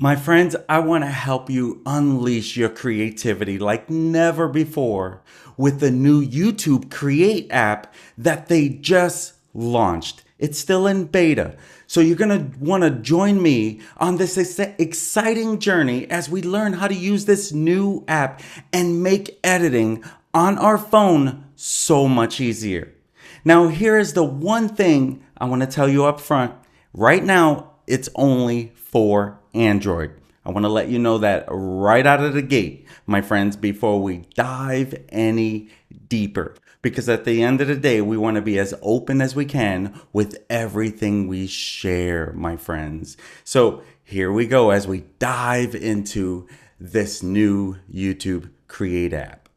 My friends, I want to help you unleash your creativity like never before with the new YouTube Create app that they just launched. It's still in beta. So you're going to want to join me on this exciting journey as we learn how to use this new app and make editing on our phone so much easier. Now, here is the one thing I want to tell you up front. Right now, it's only for Android. I want to let you know that right out of the gate, my friends, before we dive any deeper. Because at the end of the day, we want to be as open as we can with everything we share, my friends. So here we go as we dive into this new YouTube Create app.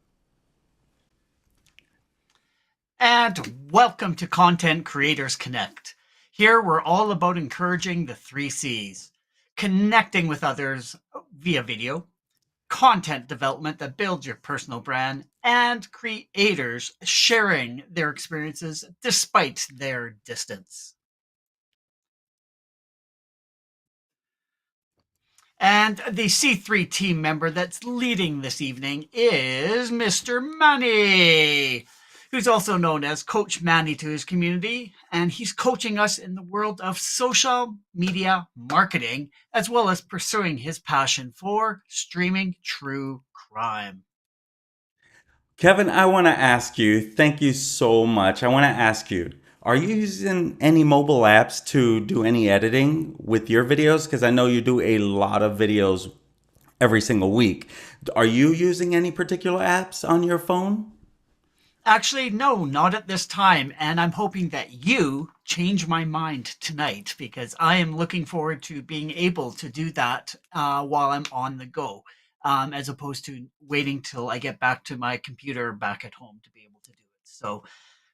And welcome to Content Creators Connect. Here we're all about encouraging the three C's: connecting with others via video, content development that builds your personal brand, and creators sharing their experiences despite their distance. And the C3 team member that's leading this evening is Mr. Manny, who's also known as Coach Manny to his community. And he's coaching us in the world of social media marketing, as well as pursuing his passion for streaming true crime. Kevin, I want to ask you, thank you so much. I want to ask you, are you using any mobile apps to do any editing with your videos? Because I know you do a lot of videos every single week. Are you using any particular apps on your phone? Actually, no, not at this time. And I'm hoping that you change my mind tonight because I am looking forward to being able to do that while I'm on the go, as opposed to waiting till I get back to my computer back at home to be able to do it. So,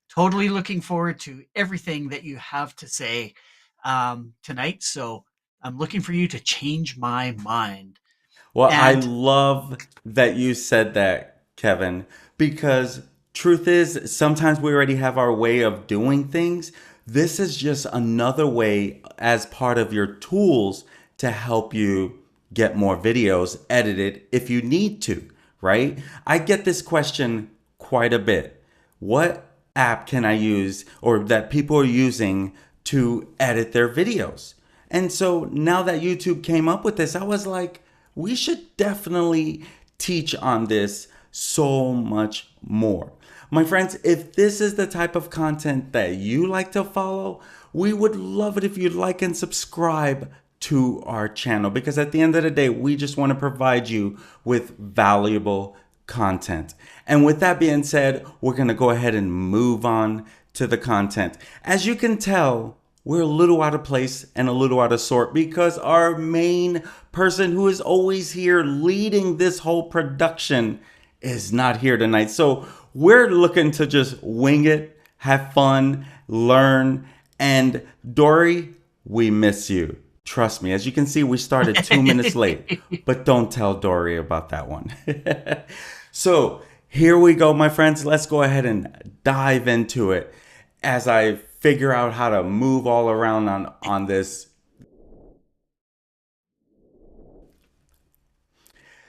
totally looking forward to everything that you have to say tonight. So, I'm looking for you to change my mind. Well, I And love that you said that, Kevin, because truth is, sometimes we already have our way of doing things. This is just another way as part of your tools to help you get more videos edited if you need to, right? I get this question quite a bit. What app can I use or that people are using to edit their videos? And so now that YouTube came up with this, I was like, we should definitely teach on this so much more. My friends, if this is the type of content that you like to follow, we would love it if you'd like and subscribe to our channel because at the end of the day, we just want to provide you with valuable content. And with that being said, we're going to go ahead and move on to the content. As you can tell, we're a little out of place and a little out of sort because our main person who is always here leading this whole production is not here tonight. So we're looking to just wing it, have fun, learn. And Dory, we miss you. Trust me. As you can see, we started 2 minutes late, but don't tell Dory about that one. So here we go, my friends. Let's go ahead and dive into it as I figure out how to move all around on this.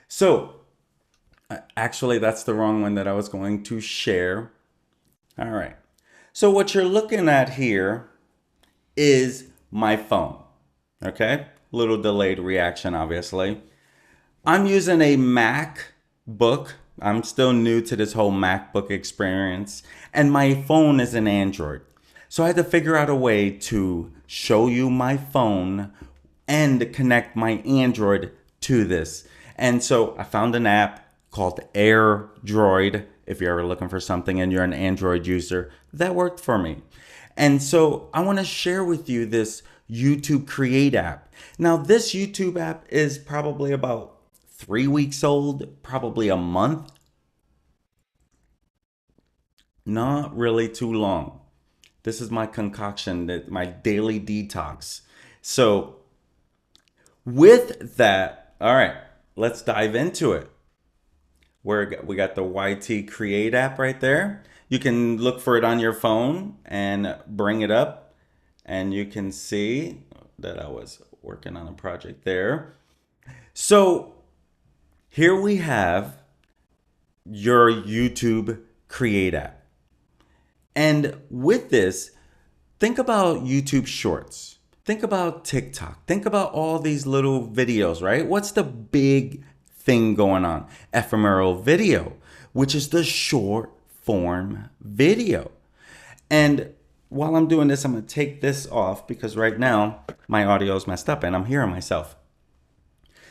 So actually, that's the wrong one that I was going to share. All right. So what you're looking at here is my phone. Okay. Little delayed reaction, obviously. I'm using a MacBook. I'm still new to this whole MacBook experience, and my phone is an Android. So I had to figure out a way to show you my phone and connect my Android to this. And so I found an app called AirDroid. If you're ever looking for something and you're an Android user, that worked for me. And so I want to share with you this YouTube Create app. Now, this YouTube app is probably about 3 weeks old, probably a month. Not really too long. This is my concoction, my daily detox. So, with that, all right, let's dive into it. We got the YT Create app right there. You can look for it on your phone and bring it up, and you can see that I was working on a project there. So here we have your YouTube Create app. And with this, think about YouTube Shorts. Think about TikTok. Think about all these little videos, right? What's the big thing going on? Ephemeral video, which is the short form video. And while I'm doing this, I'm going to take this off because right now my audio is messed up and I'm hearing myself.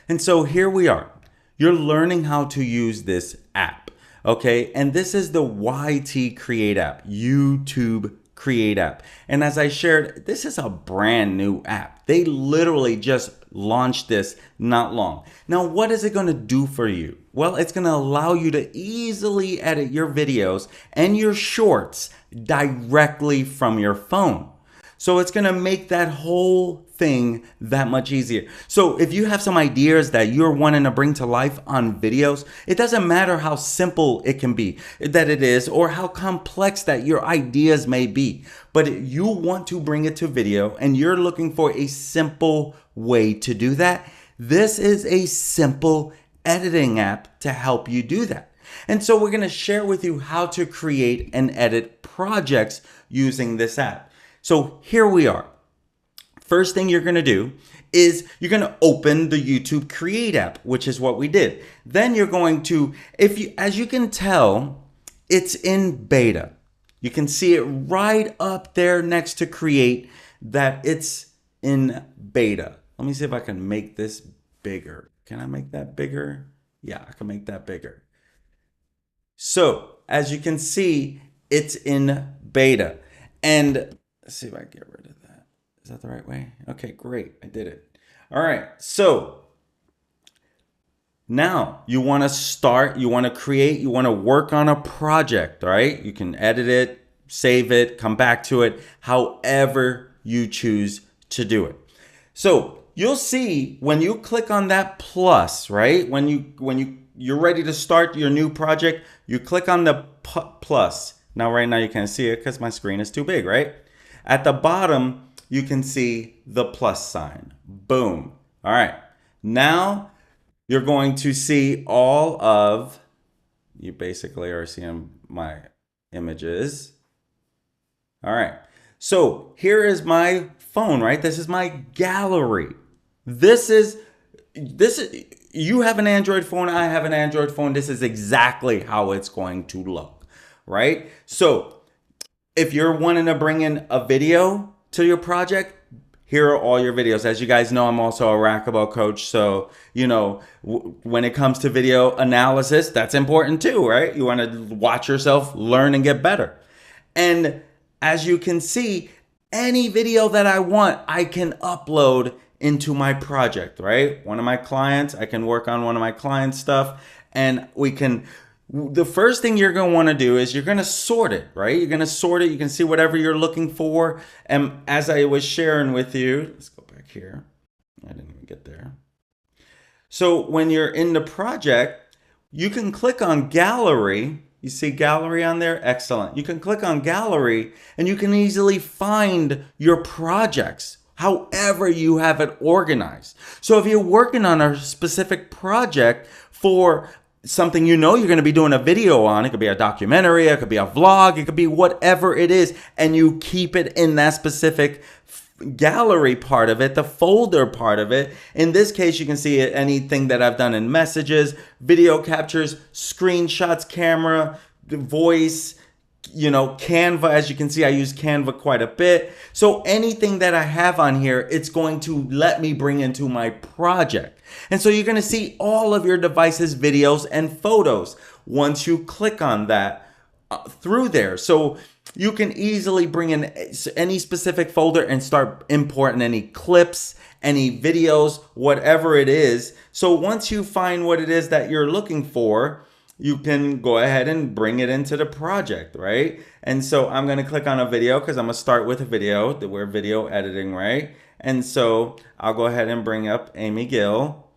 And so here we are. You're learning how to use this app, okay? And this is the YT Create app, YouTube Create app. And as I shared, this is a brand new app. They literally just launched this not long. Now, what is it going to do for you? Well, it's going to allow you to easily edit your videos and your shorts directly from your phone. So it's going to make that whole thing that much easier. So if you have some ideas that you're wanting to bring to life on videos, it doesn't matter how simple it can be, that it is, or how complex that your ideas may be. But you want to bring it to video and you're looking for a simple way to do that. This is a simple editing app to help you do that. And so we're going to share with you how to create and edit projects using this app. So here we are. First thing you're going to do is you're going to open the YouTube Create app, which is what we did. Then you're going to, as you can tell, it's in beta. You can see it right up there next to Create that it's in beta. Let me see if I can make this bigger. Can I make that bigger? Yeah, I can make that bigger. So as you can see, it's in beta. And let's see if I can get rid of that. Is that the right way? Okay, great. I did it. All right. So now you want to start, you want to create, you want to work on a project, all right? You can edit it, save it, come back to it, however you choose to do it. So you'll see when you click on that plus, right? When you're ready to start your new project, you click on the plus. Now, right now you can't see it because my screen is too big, right? At the bottom, you can see the plus sign. Boom. All right. Now you're going to see all of, you basically are seeing my images. All right. So here is my phone, right? This is my gallery. You have an Android phone. I have an Android phone. This is exactly how it's going to look, right? So if you're wanting to bring in a video to your project, here are all your videos. As you guys know, I'm also a racquetball coach. So, when it comes to video analysis, that's important too, right? You want to watch yourself learn and get better. And as you can see, any video that I want, I can upload into my project, right? One of my clients, I can work on one of my clients' stuff and the first thing you're going to want to do is you're going to sort it, right? You're going to sort it. You can see whatever you're looking for. And as I was sharing with you, let's go back here. I didn't even get there. So when you're in the project, you can click on gallery. You see gallery on there? Excellent. You can click on gallery and you can easily find your projects, however you have it organized. So if you're working on a specific project for something you're going to be doing a video on, it could be a documentary, it could be a vlog, it could be whatever it is, and you keep it in that specific gallery part of it, the folder part of it. In this case, you can see anything that I've done in messages, video captures, screenshots, camera, voice, Canva. As you can see, I use Canva quite a bit. So anything that I have on here, it's going to let me bring into my project. And so you're going to see all of your devices, videos, and photos once you click on that through there. So you can easily bring in any specific folder and start importing any clips, any videos, whatever it is. So once you find what it is that you're looking for, you can go ahead and bring it into the project, right? And so I'm going to click on a video because I'm going to start with a video that we're video editing, right? And so I'll go ahead and bring up Amy Gill.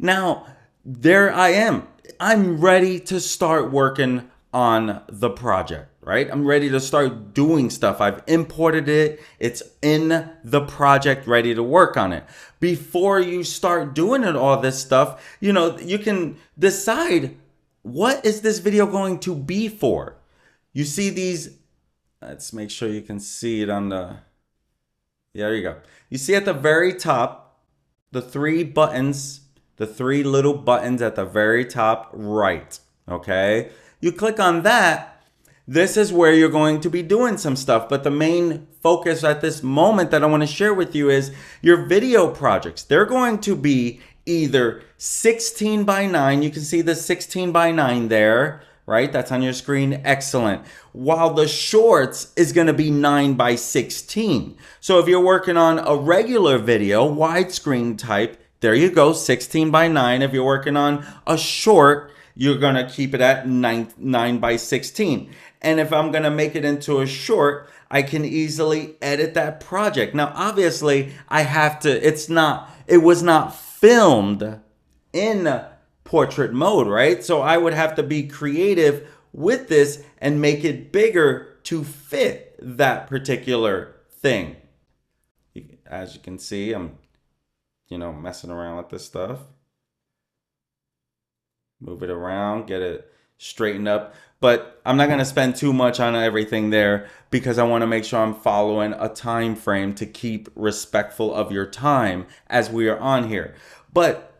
Now, there I am. I'm ready to start working on the project. right? I'm ready to start doing stuff. I've imported it. It's in the project, ready to work on it. Before you start doing all this stuff, you can decide, what is this video going to be for? You see these, let's make sure you can see it on the, yeah, there you go. You see at the very top, the three buttons, the three little buttons at the very top right, okay? You click on that. This is where you're going to be doing some stuff, but the main focus at this moment that I want to share with you is your video projects. They're going to be either 16 by 9. You can see the 16 by 9 there, right? That's on your screen. Excellent. While the shorts is going to be 9 by 16. So if you're working on a regular video, widescreen type, there you go, 16 by 9. If you're working on a short, you're going to keep it at 9 by 16. And if I'm going to make it into a short, I can easily edit that project. Now, obviously, it was not filmed in portrait mode, right? So I would have to be creative with this and make it bigger to fit that particular thing. As you can see, I'm, messing around with this stuff. Move it around, get it straightened up. But I'm not going to spend too much on everything there because I want to make sure I'm following a time frame to keep respectful of your time as we are on here. But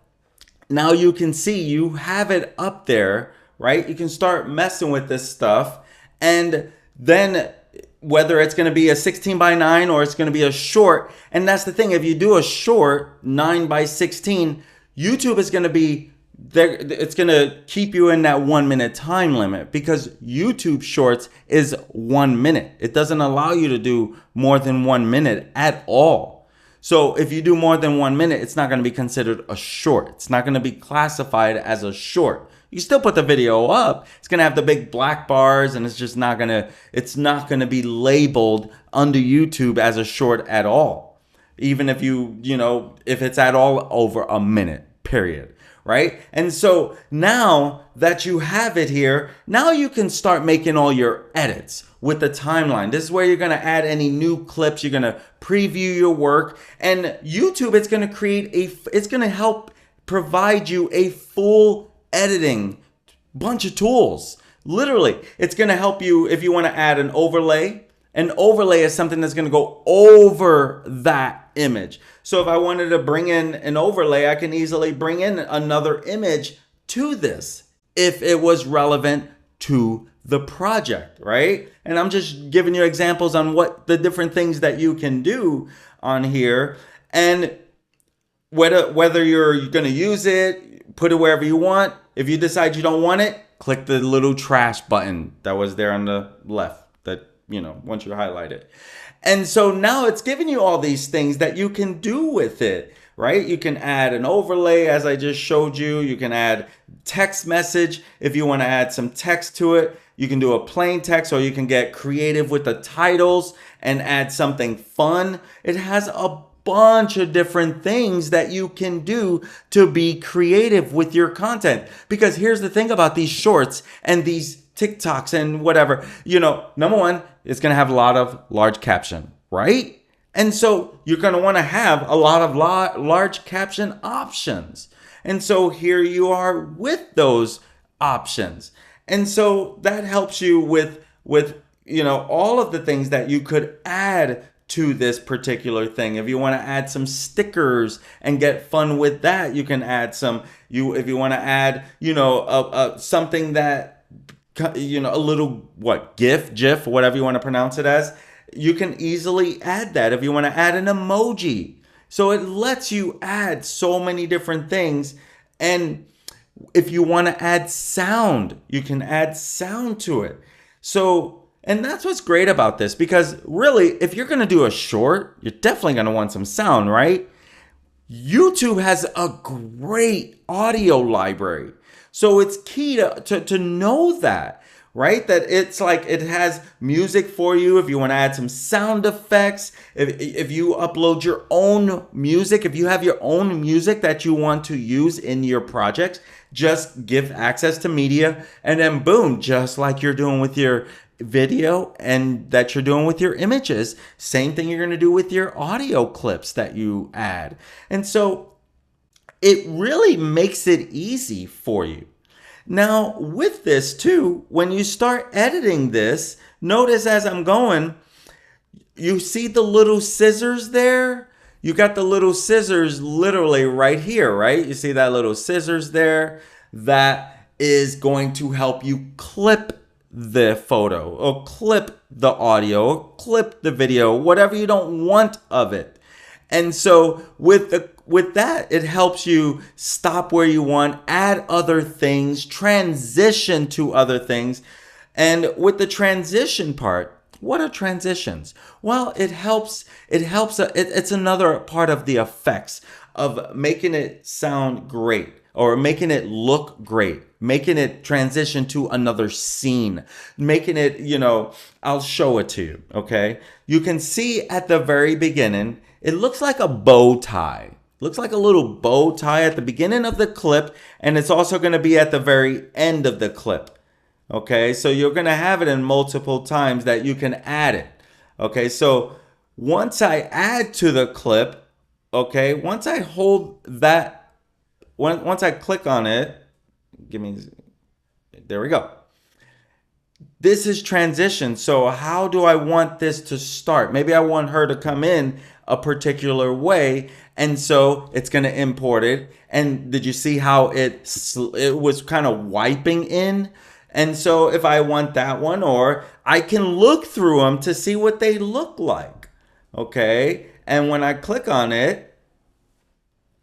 now you can see you have it up there, right? You can start messing with this stuff. And then whether it's going to be a 16 by 9 or it's going to be a short. And that's the thing. If you do a short 9 by 16, YouTube is going to be there. It's going to keep you in that 1 minute time limit because YouTube Shorts is 1 minute. It doesn't allow you to do more than 1 minute at all. So if you do more than 1 minute, it's not going to be considered a short. It's not going to be classified as a short. You still put the video up. It's going to have the big black bars and it's not going to be labeled under YouTube as a short at all. Even if if it's at all over a minute, period. Right? And so now that you have it here, now you can start making all your edits with the timeline. This is where you're going to add any new clips. You're going to preview your work, and YouTube, it's going to help provide you a full editing bunch of tools. Literally, it's going to help you if you want to add an overlay. An overlay is something that's going to go over that image. So if I wanted to bring in an overlay, I can easily bring in another image to this if it was relevant to the project, right? And I'm just giving you examples on what the different things that you can do on here. And whether you're going to use it, put it wherever you want. If you decide you don't want it, click the little trash button that was there on the left that, once you highlight it. And so now it's giving you all these things that you can do with it, right? You can add an overlay as I just showed you. You can add text message if you want to add some text to it. You can do a plain text, or you can get creative with the titles and add something fun. It has a bunch of different things that you can do to be creative with your content. Because here's the thing about these shorts and these TikToks and whatever, number one, it's going to have a lot of large caption, right? And so you're going to want to have a lot of large caption options. And so here you are with those options. And so that helps you with all of the things that you could add to this particular thing. If you want to add some stickers and get fun with that, you can add some. If you want to add, something that, a little GIF, whatever you want to pronounce it as, you can easily add that. If you want to add an emoji, so it lets you add so many different things. And if you want to add sound, you can add sound to it. So, and that's what's great about this, because really, if you're going to do a short, you're definitely going to want some sound, right? YouTube has a great audio library. So it's key to know that, right? That it's like it has music for you if you want to add some sound effects. If you upload your own music, if you have your own music that you want to use in your projects, just give access to media, and then boom, just like you're doing with your video and that you're doing with your images. Same thing you're going to do with your audio clips that you add. And so it really makes it easy for you. Now, with this too, when you start editing this, notice as I'm going, you see the little scissors there? You got the little scissors literally right here, right? You see that little scissors there? That is going to help you clip the photo or clip the audio or clip the video, whatever you don't want of it. And so with that, it helps you stop where you want, add other things, transition to other things. And with the transition part, what are transitions? Well, it's another part of the effects of making it sound great or making it look great, making it transition to another scene, making it, I'll show it to you, okay? You can see at the very beginning, it looks like a bow tie. Looks like a little bow tie at the beginning of the clip, and it's also going to be at the very end of the clip. Okay, so you're going to have it in multiple times that you can add it. Okay, so once I add to the clip, okay, once I hold that, once I click on it, there we go. This is transition. So how do I want this to start? Maybe I want her to come in a particular way, and so it's going to import it. And did you see how it was kind of wiping in? And so if I want that one, or I can look through them to see what they look like. Okay. And when I click on it,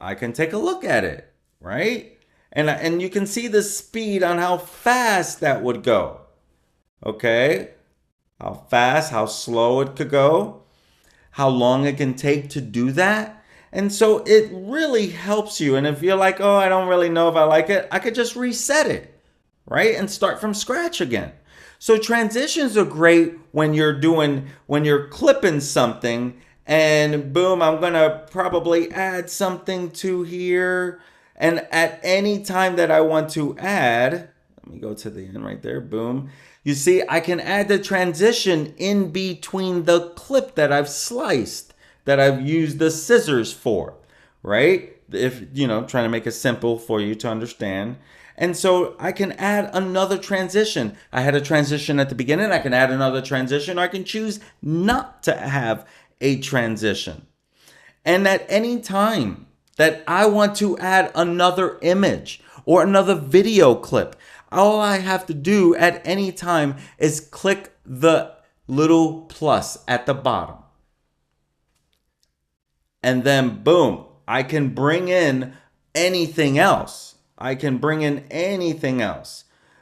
I can take a look at it, right? And you can see the speed on how fast that would go. Okay. How fast, how slow it could go, how long it can take to do that. And so it really helps you. And if you're like, oh, I don't really know if I like it, I could just reset it. Right? And start from scratch again. So transitions are great when you're clipping something and boom, I'm going to probably add something to here. And at any time that I want to add, let me go to the end right there. Boom. You see, I can add the transition in between the clip that I've sliced, that I've used the scissors for, right? If, trying to make it simple for you to understand. And so I can add another transition. I had a transition at the beginning. I can add another transition. Or I can choose not to have a transition. And at any time that I want to add another image or another video clip, all I have to do at any time is click the little plus at the bottom. And then boom, I can bring in anything else.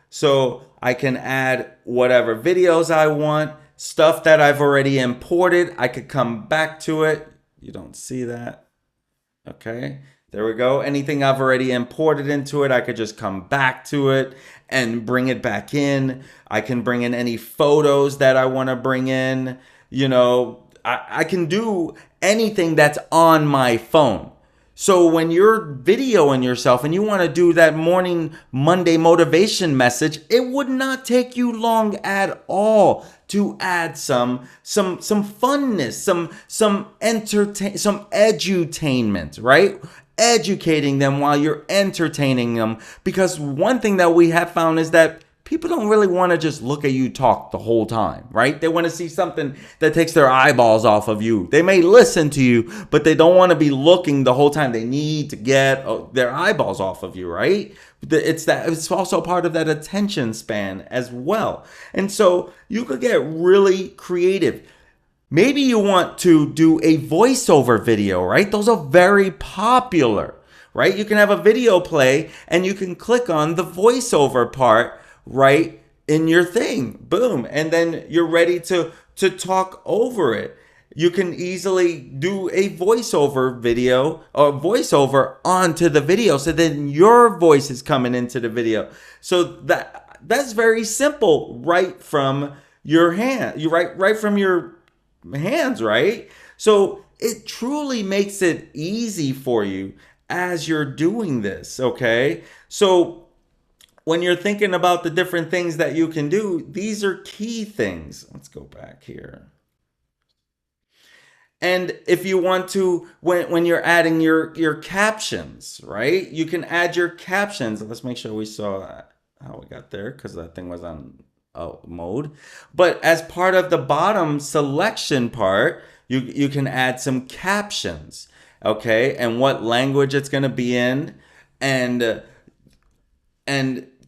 So I can add whatever videos I want, stuff that I've already imported. I could come back to it. You don't see that. Okay, there we go. Anything I've already imported into it, I could just come back to it and bring it back in. I can bring in any photos that I want to bring in. I can do anything that's on my phone. So when you're videoing yourself and you want to do that morning Monday motivation message, it would not take you long at all to add some funness, some edutainment, right? Educating them while you're entertaining them. Because one thing that we have found is that people don't really want to just look at you talk the whole time, right? They want to see something that takes their eyeballs off of you. They may listen to you, but they don't want to be looking the whole time. They need to get their eyeballs off of you, right? It's also part of that attention span as well. And so you could get really creative. Maybe you want to do a voiceover video, right? Those are very popular, right? You can have a video play and you can click on the voiceover part right in your thing. Boom. And then you're ready to talk over it. You can easily do a voiceover video or voiceover onto the video. So then your voice is coming into the video. So that's very simple right from your hand. Right from your hands, right? So it truly makes it easy for you as you're doing this. Okay. So when you're thinking about the different things that you can do, these are key things. Let's go back here. And if you want to, when you're adding your captions, right? You can add your captions. Let's make sure we saw how we got there because that thing was on mode. But as part of the bottom selection part, you can add some captions, okay? And what language it's going to be in, and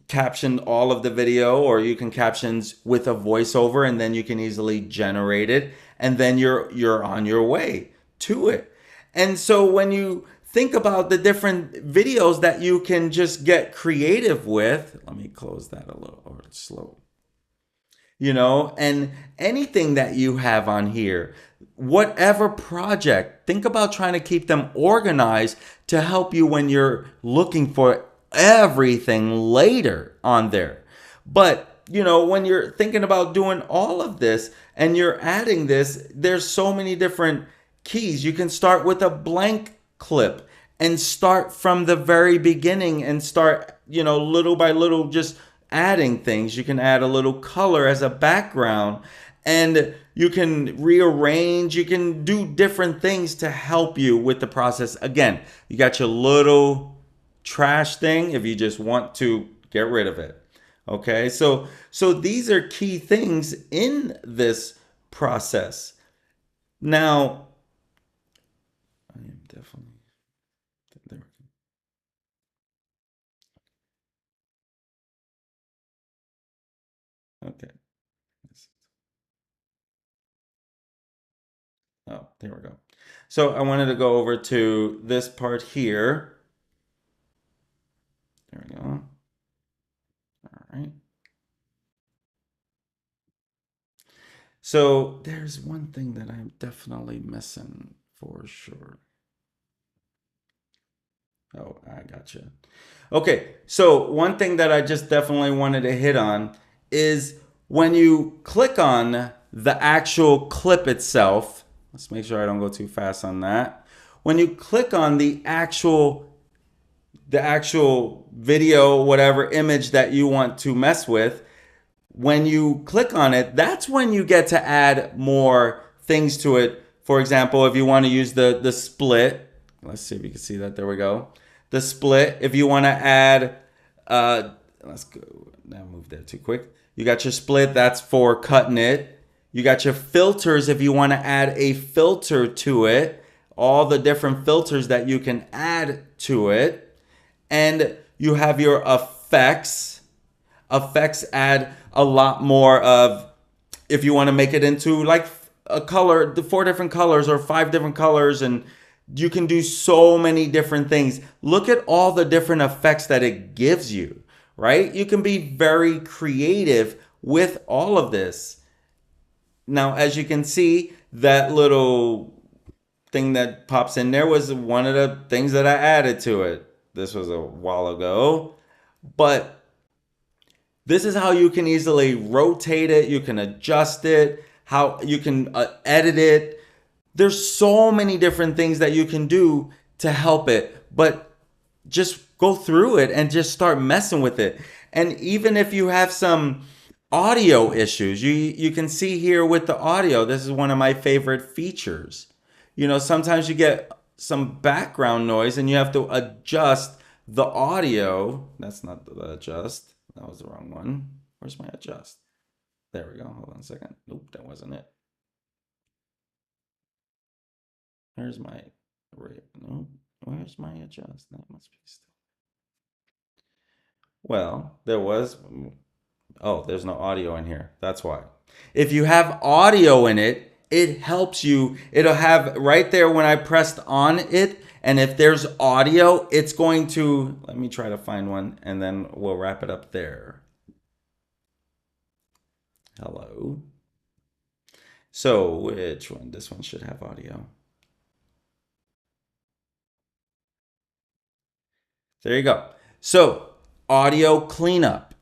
caption all of the video, or you can captions with a voiceover, and then you can easily generate it, and then you're on your way to it. And so when you think about the different videos that you can just get creative with, let me close that a little, or slow. And anything that you have on here, whatever project, think about trying to keep them organized to help you when you're looking for everything later on there. But when you're thinking about doing all of this and you're adding this, there's so many different keys. You can start with a blank clip and start from the very beginning and start, little by little, just adding things. You can add a little color as a background, and you can rearrange. You can do different things to help you with the process. Again, you got your little trash thing if you just want to get rid of it. Okay, so these are key things in this process. Now, I am definitely there. Okay. Oh, there we go. So I wanted to go over to this part here. There we go. All right. So there's one thing that I'm definitely missing for sure. Oh, I gotcha. Okay, so one thing that I just definitely wanted to hit on is when you click on the actual clip itself. Let's make sure I don't go too fast on that. When you click on the actual video, whatever image that you want to mess with, when you click on it, that's when you get to add more things to it. For example, if you want to use the split, let's see if you can see that. There we go. The split, if you want to add, let's go, now move there too quick. You got your split, that's for cutting it. You got your filters if you want to add a filter to it. All the different filters that you can add to it. And you have your effects. Effects add a lot more of, if you want to make it into like a color, the 4 different colors or 5 different colors, and you can do so many different things. Look at all the different effects that it gives you, right? You can be very creative with all of this. Now, as you can see, that little thing that pops in there was one of the things that I added to it. This was a while ago, but this is how you can easily rotate it. You can adjust it, how you can edit it. There's so many different things that you can do to help it, but just go through it and just start messing with it. And even if you have some audio issues, you can see here with the audio, this is one of my favorite features. Sometimes you get some background noise and you have to adjust the audio. That's not the adjust. That was the wrong one. Where's my adjust? There we go. Hold on a second. Nope, that wasn't it. Where's my rate? Nope. Where's my adjust? That must be still. Well, there was. Oh, there's no audio in here. That's why. If you have audio in it, it helps you. It'll have right there when I pressed on it. And if there's audio, it's going to, let me try to find one and then we'll wrap it up there. Hello. So which one? This one should have audio. There you go. So audio cleanup.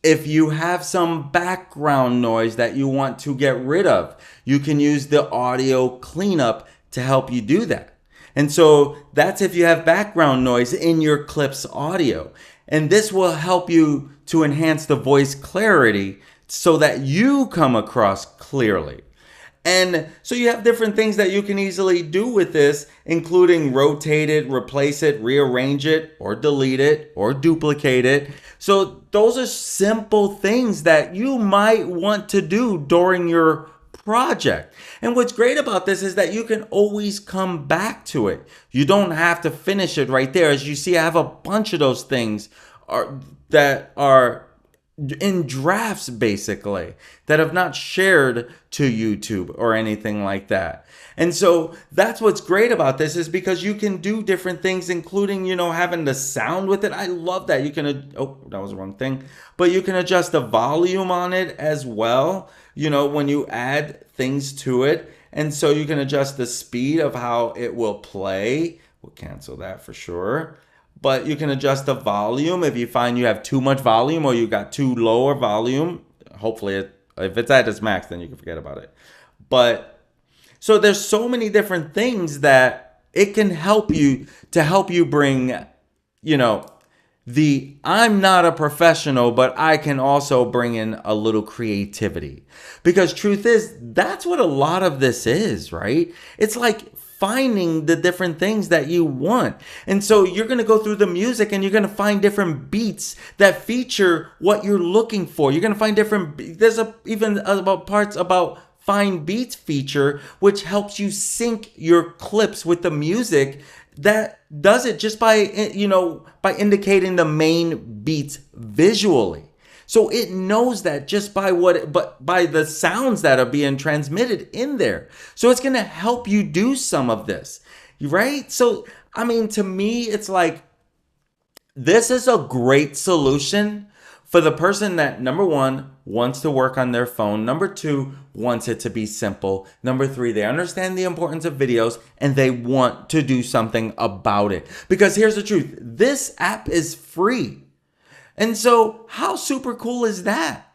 If you have some background noise that you want to get rid of, you can use the audio cleanup to help you do that. And so that's if you have background noise in your clip's audio. And this will help you to enhance the voice clarity so that you come across clearly. And so you have different things that you can easily do with this, including rotate it, replace it, rearrange it, or delete it, or duplicate it. So those are simple things that you might want to do during your project. And what's great about this is that you can always come back to it. You don't have to finish it right there. As you see, I have a bunch of those things that are in drafts, basically, that have not shared to YouTube or anything like that. And so that's what's great about this, is because you can do different things, including, having the sound with it. I love that. You can, oh, that was the wrong thing, but you can adjust the volume on it as well, when you add things to it. And so you can adjust the speed of how it will play. We'll cancel that for sure. But you can adjust the volume if you find you have too much volume or you got too lower volume. Hopefully, if it's at its max, then you can forget about it. But so there's so many different things that it can help you bring, I'm not a professional, but I can also bring in a little creativity. Because truth is, that's what a lot of this is, right? It's like finding the different things that you want. And so you're going to go through the music and you're going to find different beats that feature what you're looking for. You're going to find there's even about parts about find beats feature, which helps you sync your clips with the music, that does it just by indicating the main beats visually. So it knows that just by by the sounds that are being transmitted in there. So it's going to help you do some of this, right? So, to me, it's like, this is a great solution for the person that, number one, wants to work on their phone. Number two, wants it to be simple. Number three, they understand the importance of videos and they want to do something about it. Because here's the truth. This app is free. And so how super cool is that?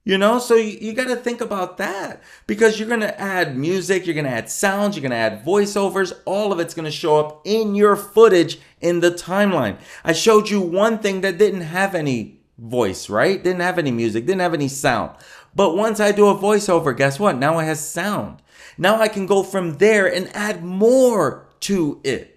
So you got to think about that, because you're going to add music, you're going to add sounds, you're going to add voiceovers. All of it's going to show up in your footage in the timeline. I showed you one thing that didn't have any voice, right? Didn't have any music, didn't have any sound. But once I do a voiceover, guess what? Now it has sound. Now I can go from there and add more to it.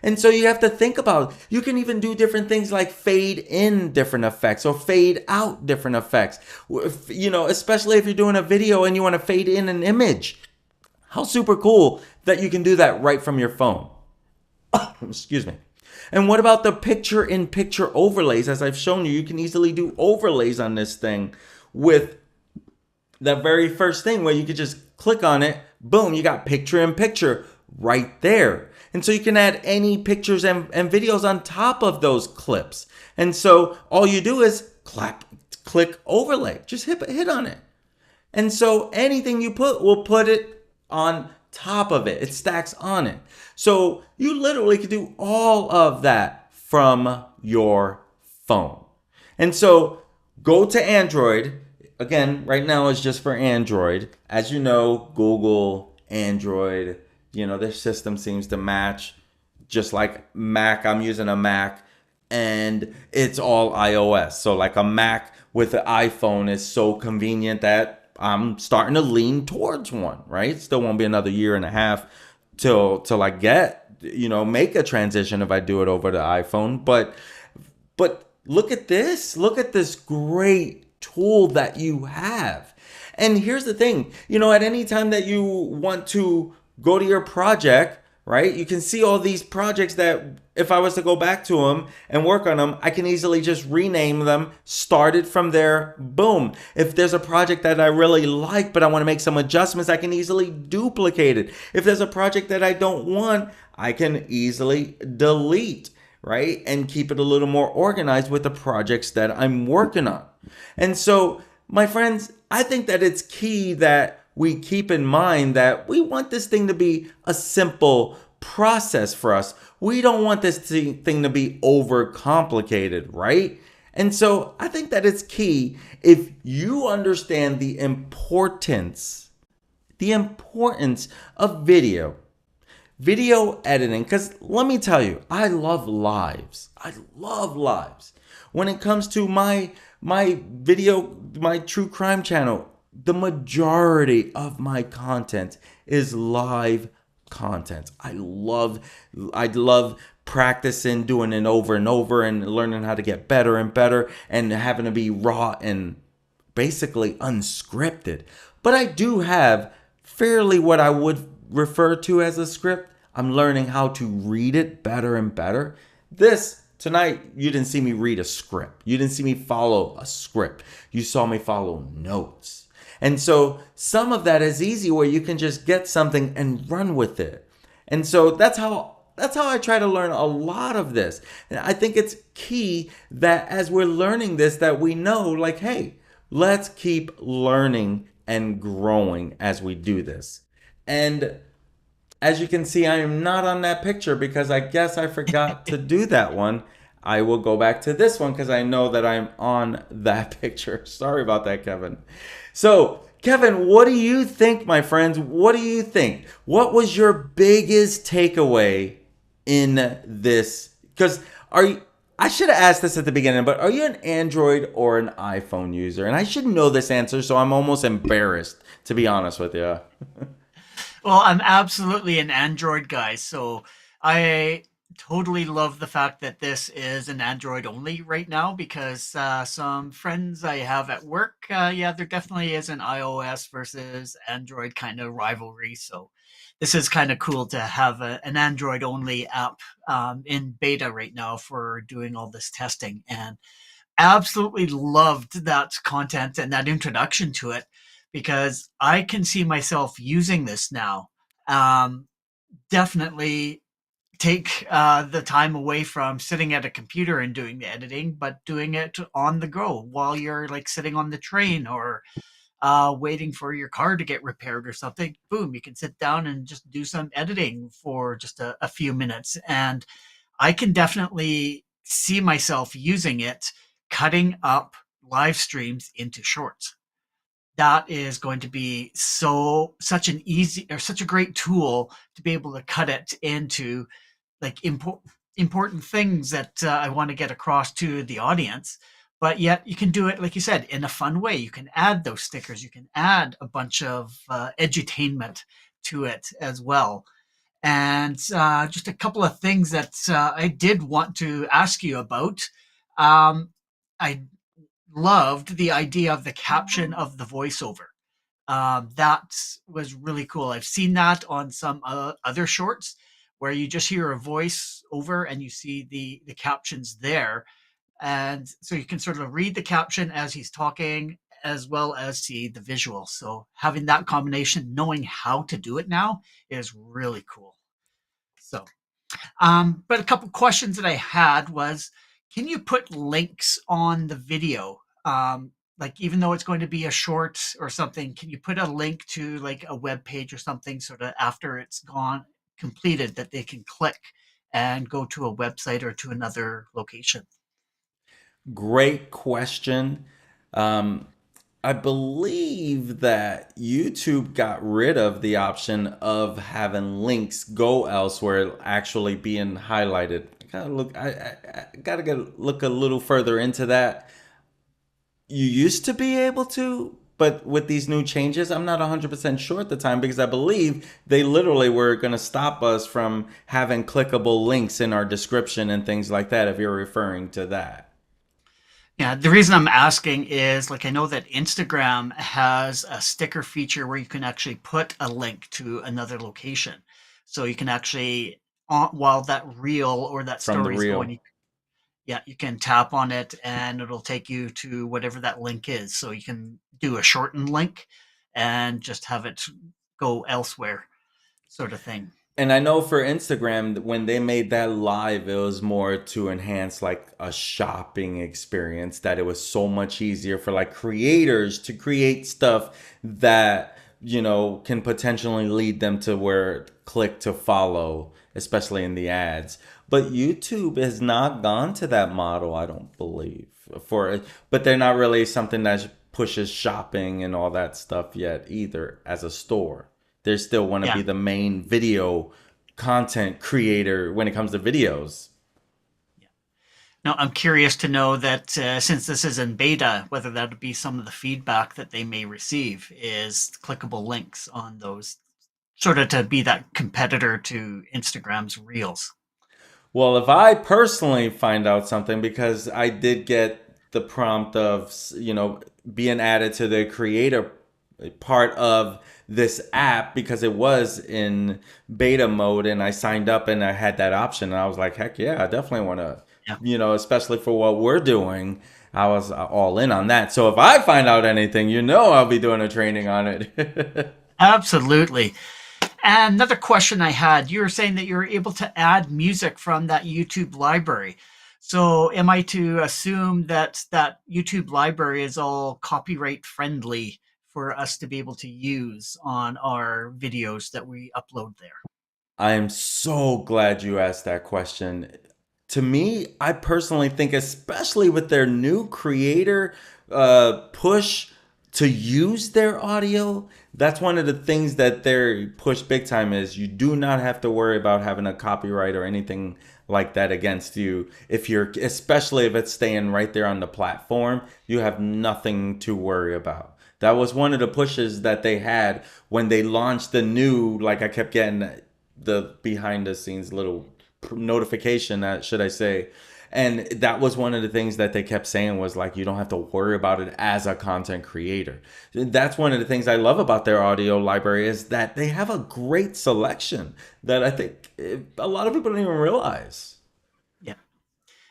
And so you have to think about, you can even do different things like fade in different effects or fade out different effects. Especially if you're doing a video and you want to fade in an image. How super cool that you can do that right from your phone. Excuse me. And what about the picture-in-picture overlays? As I've shown you, you can easily do overlays on this thing with that very first thing where you could just click on it. Boom, you got picture-in-picture right there. And so you can add any pictures and videos on top of those clips. And so all you do is click overlay. Just hit on it. And so anything you put will put it on top of it. It stacks on it. So you literally can do all of that from your phone. And so go to Android. Again, right now it's just for Android. As you know, Google, Android, their system seems to match. Just like Mac, I'm using a Mac and it's all iOS. So like a Mac with an iPhone is so convenient that I'm starting to lean towards one, right? Still won't be another year and a half till I make a transition if I do it over to iPhone. But look at this. Look at this great tool that you have. And here's the thing, at any time that you want to go to your project, right? You can see all these projects that if I was to go back to them and work on them, I can easily just rename them, start it from there, boom. If there's a project that I really like, but I want to make some adjustments, I can easily duplicate it. If there's a project that I don't want, I can easily delete, right? And keep it a little more organized with the projects that I'm working on. And so, my friends, I think that it's key that we keep in mind that we want this thing to be a simple process for us. We don't want this thing to be overcomplicated, right? And so I think that it's key, if you understand the importance of video, video editing, because let me tell you, I love lives. I love lives. When it comes to my true crime channel, the majority of my content is live content. I love practicing, doing it over and over, and learning how to get better and better, and having to be raw and basically unscripted. But I do have fairly what I would refer to as a script. I'm learning how to read it better and better. This tonight, you didn't see me read a script. You didn't see me follow a script. You saw me follow notes. And so some of that is easy where you can just get something and run with it. And so that's how I try to learn a lot of this. And I think it's key that as we're learning this, that we know, like, hey, let's keep learning and growing as we do this. And as you can see, I am not on that picture because I guess I forgot to do that one. I will go back to this one because I know that I'm on that picture. Sorry about that, Kevin. So, Kevin, what do you think, my friends? What do you think? What was your biggest takeaway in this? Because I should have asked this at the beginning, but are you an Android or an iPhone user? And I should know this answer, so I'm almost embarrassed, to be honest with you. Well, I'm absolutely an Android guy, so I totally love the fact that this is an Android only right now because some friends I have at work, yeah, there definitely is an iOS versus Android kind of rivalry. So this is kind of cool to have an Android only app in beta right now for doing all this testing. And absolutely loved that content and that introduction to it because I can see myself using this now. Um, Definitely take the time away from sitting at a computer and doing the editing, but doing it on the go while you're like sitting on the train or waiting for your car to get repaired or something. Boom, you can sit down and just do some editing for just a few minutes. And I can definitely see myself using it, cutting up live streams into shorts. That is going to be such an easy or such a great tool to be able to cut it into like important things that I want to get across to the audience. But yet you can do it, like you said, in a fun way. You can add those stickers. You can add a bunch of edutainment to it as well. And just a couple of things that I did want to ask you about. I loved the idea of the caption of the voiceover. That was really cool. I've seen that on some other shorts where you just hear a voice over and you see the captions there, and so you can sort of read the caption as he's talking as well as see the visual. So having that combination, knowing how to do it now, is really cool. So but a couple questions that I had was, can you put links on the video? Like even though it's going to be a short or something, can you put a link to like a web page or something sort of after it's gone completed that they can click and go to a website or to another location? Great question. Um, I believe that YouTube got rid of the option of having links go elsewhere actually being highlighted. I gotta look. I gotta look a little further into that. You used to be able to, but with these new changes, I'm not 100% sure at the time because I believe they literally were going to stop us from having clickable links in our description and things like that, if you're referring to that. Yeah, the reason I'm asking is like I know that Instagram has a sticker feature where you can actually put a link to another location. So you can actually, while that reel or that From the story is real. going, yeah, you can tap on it and it'll take you to whatever that link is. So you can do a shortened link and just have it go elsewhere, sort of thing. And I know for Instagram, when they made that live, it was more to enhance like a shopping experience, that it was so much easier for like creators to create stuff that, can potentially lead them to where click to follow, especially in the ads. But YouTube has not gone to that model, I don't believe. But they're not really something that pushes shopping and all that stuff yet either as a store. They still want to be Yeah. the main video content creator when it comes to videos. Yeah. Now, I'm curious to know that since this is in beta, whether that would be some of the feedback that they may receive is clickable links on those, sort of to be that competitor to Instagram's Reels. Well, if I personally find out something, because I did get the prompt of, being added to the creator part of this app because it was in beta mode and I signed up and I had that option and I was like, heck yeah, I definitely want to, Yeah. especially for what we're doing. I was all in on that. So if I find out anything, I'll be doing a training on it. Absolutely. And another question I had, you were saying that you were able to add music from that YouTube library. So am I to assume that that YouTube library is all copyright friendly for us to be able to use on our videos that we upload there? I am so glad you asked that question. To me, I personally think, especially with their new creator push to use their audio, that's one of the things that they're push big time is you do not have to worry about having a copyright or anything like that against you. If you're, especially if it's staying right there on the platform, you have nothing to worry about. That was one of the pushes that they had when they launched the new, like I kept getting the behind the scenes little notification, that should I say. And that was one of the things that they kept saying was like, you don't have to worry about it as a content creator. That's one of the things I love about their audio library is that they have a great selection that I think a lot of people don't even realize. Yeah.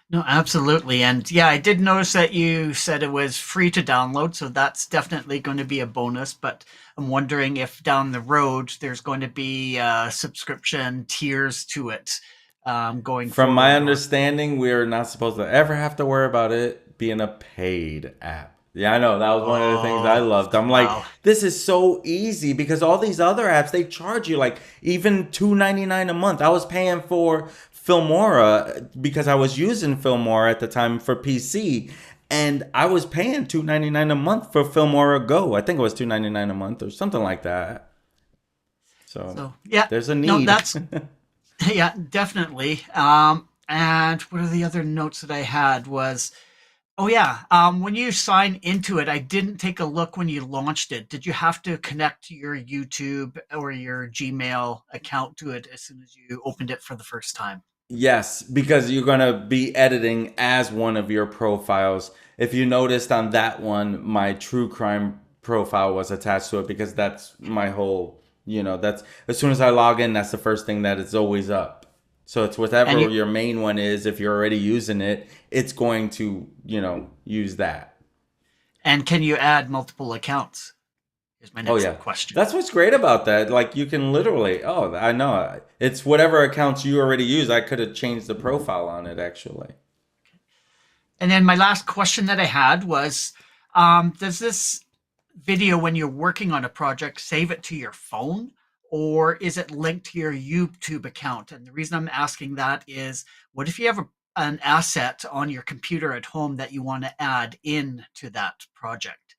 No, absolutely. And yeah, I did notice that you said it was free to download, so that's definitely going to be a bonus. But I'm wondering if down the road there's going to be subscription tiers to it going From my forward, or understanding, we are not supposed to ever have to worry about it being a paid app. Yeah, I know. That was one of the things I oh loved. I'm like, wow. this is so easy because all these other apps they charge you like even $2.99 a month. I was paying for Filmora because I was using Filmora at the time for PC, and I was paying $2.99 a month for Filmora Go. I think it was $2.99 a month or something like that. So So yeah, there's a no, need. that's yeah, definitely. And what are the other notes that I had was, oh yeah, when you sign into it, I didn't take a look when you launched it. Did you have to connect your YouTube or your Gmail account to it as soon as you opened it for the first time? Yes, because you're going to be editing as one of your profiles. If you noticed on that one, my true crime profile was attached to it because that's my whole, that's as soon as I log in, that's the first thing that is always up. So it's And whatever you your main one is. If you're already using it, it's going to, use that. and can you add multiple accounts? Is my Oh next yeah. question. That's what's great about that. Like you can literally, oh, I know. It's whatever accounts you already use. I could have changed the profile on it actually. And then my last question that I had was, does this video, when you're working on a project, save it to your phone, or is it linked to your YouTube account? And the reason I'm asking that is, what if you have an asset on your computer at home that you want to add in to that project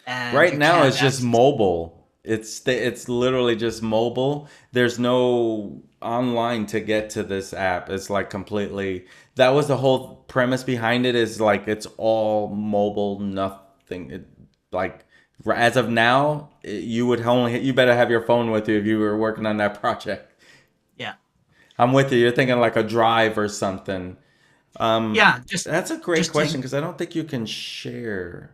and Right you now can't it's just access? mobile. It's literally just mobile. There's no online to get to this app. It's like completely, that was the whole premise behind it, is like it's all mobile, nothing. Like as of now, you better have your phone with you if you were working on that project. Yeah. I'm with you. You're thinking like a drive or something. Yeah, just That's a great just question to because I don't think you can share.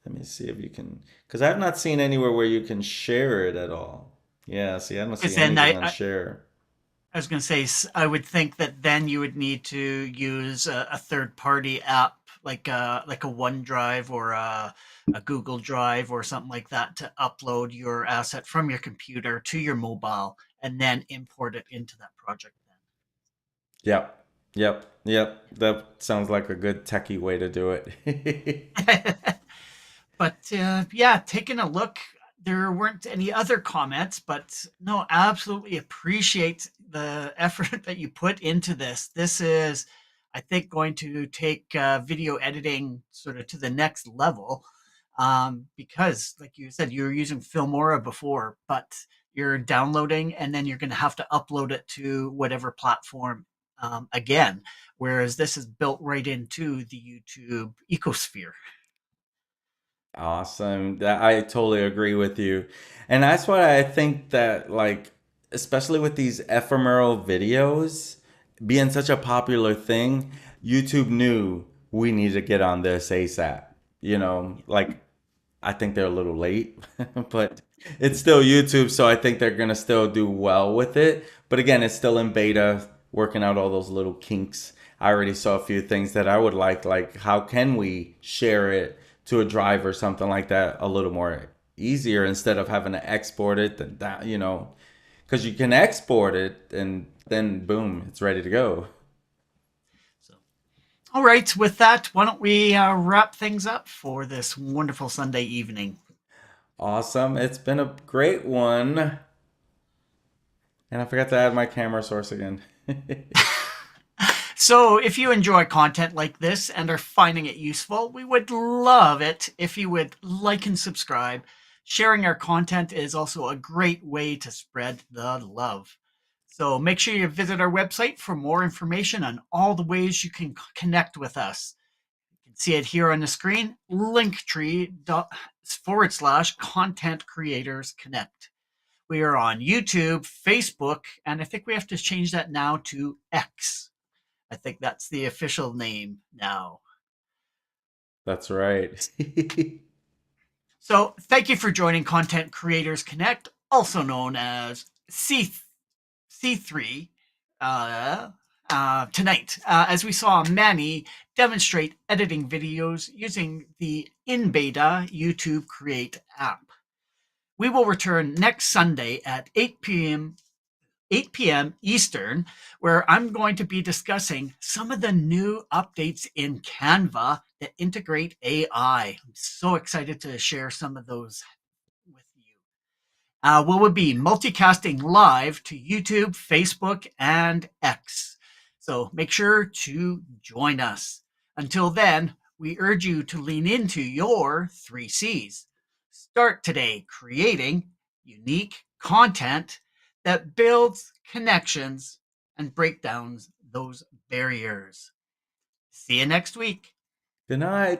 Let me see if you can, because I've not seen anywhere where you can share it at all. Yeah, see, I don't because see then anything on share. I was going to say, I would think that then you would need to use a third party app like a OneDrive or a Google Drive or something like that to upload your asset from your computer to your mobile and then import it into that project Yep, yep. That sounds like a good techie way to do it. then. But yeah, taking a look, there weren't any other comments, but no, absolutely appreciate the effort that you put into this. This is, I think, going to take video editing sort of to the next level because, like you said, you were using Filmora before, but you're downloading, and then you're going to have to upload it to whatever platform again. Whereas this is built right into the YouTube ecosphere. Awesome. That I totally agree with you. And that's why I think that like especially with these ephemeral videos being such a popular thing, YouTube knew we need to get on this ASAP. Like I think they're a little late, but it's still YouTube, so I think they're gonna still do well with it. But again, it's still in beta, working out all those little kinks. I already saw a few things that I would like how can we share it to a drive or something like that a little more easier instead of having to export it and that, because you can export it and then boom, it's ready to go. So, all right, with that, why don't we wrap things up for this wonderful Sunday evening? Awesome. It's been a great one. And I forgot to add my camera source again. So, if you enjoy content like this and are finding it useful, we would love it if you would like and subscribe. Sharing our content is also a great way to spread the love. So, make sure you visit our website for more information on all the ways you can connect with us. You can see it here on the screen, linktree./content creators connect. We are on YouTube, Facebook, and I think we have to change that now to X. I think that's the official name now. That's right. So thank you for joining Content Creators Connect, also known as C3, tonight, as we saw Manny demonstrate editing videos using the in beta YouTube Create app. We will return next Sunday at 8 p.m. Eastern, where I'm going to be discussing some of the new updates in Canva that integrate AI. I'm so excited to share some of those with you. We will be multicasting live to YouTube, Facebook, and X. So make sure to join us. Until then, we urge you to lean into your 3 C's. Start today creating unique content that builds connections and break down those barriers. See you next week. Good night.